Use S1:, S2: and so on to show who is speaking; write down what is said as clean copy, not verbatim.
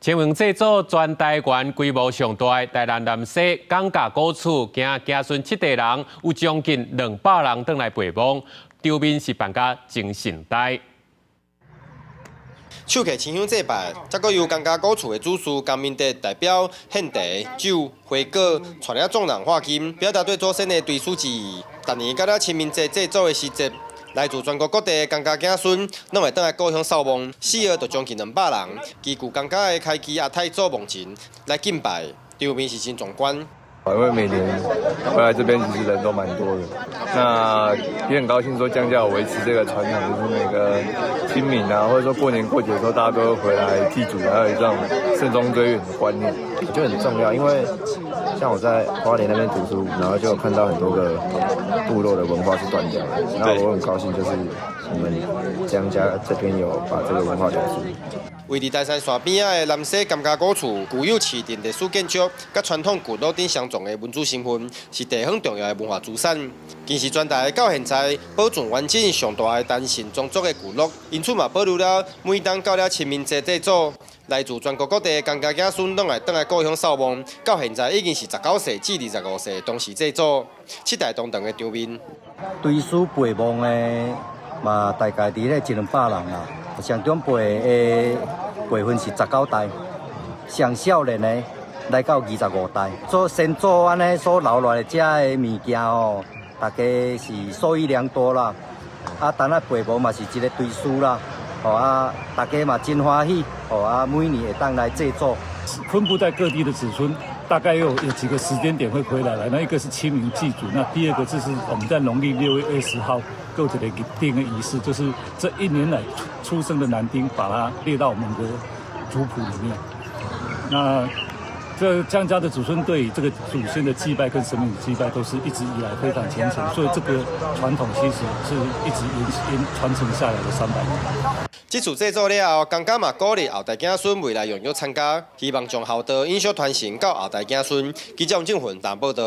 S1: 青云制作全台湾规模上大的台南南西港价古厝，今家孙7代人有将近200人登来陪望，场面是办甲真盛大。
S2: 手客青香祭拜，则阁由江家古厝的主事江明德代表献茶、酒、花果，带领众人画金，表达对祖先的追思之意。逐年到了清明节祭祖的时节，来自全国各地的江家子孙，拢会倒来故乡扫墓，死了就将近200人。依据江家的开基阿太祖墓前来敬拜，场面是真壮观。
S3: 因为每年回来这边其实人都蛮多的，那也很高兴说江家有维持这个传统，就是每个清明啊，或者说过年过节的时候，大家都会回来祭祖，还有这种慎终追远的观念，我觉得很重要。因为像我在花莲那边读书，然后就有看到很多个部落的文化是断掉的，然后我很高兴，就是我们江家这边有把这个文化留住。
S2: 位伫大山线边仔的南西甘家古厝，具有市定历史建筑、甲传统古老顶相撞的民族身份，是地方重要的文化资产。更是全台到现在保存完整上大的单姓宗族的聚落，因此嘛保留了每当到了清明节祭祖，来自全国各地的江家子孙拢来倒来故乡扫墓。到现在已经是19世至25世同时祭祖，7代同堂的场面。
S4: 追思陪墓的嘛，大概伫咧100-200人啦。 上长辈的辈分是19代，上少年的来到25代。做先祖安尼所留落来遮的物件哦，大家是受益良多啦。啊，当然陪墓嘛是一个追思啦。哦啊，大家嘛真欢喜。哦啊，每年会当来祭祖。
S5: 分布在各地的子孙，大概有几个时间点会回来了。那一个是清明祭祖，那第二个就是我们在农历6月20号。 构成的一个定的仪式，就是这1年来出生的男丁，把它列到我们的族谱里面。那这江家的祖孙对这个祖先的祭拜跟神明的祭拜，都是一直以来非常虔诚，所以这个传统其实是一直传承下来的300年。
S2: 这次制作了后，江家嘛鼓励后代子孙未来踊跃参加，希望将孝道永续传承到后代子孙。记者王正云台报道。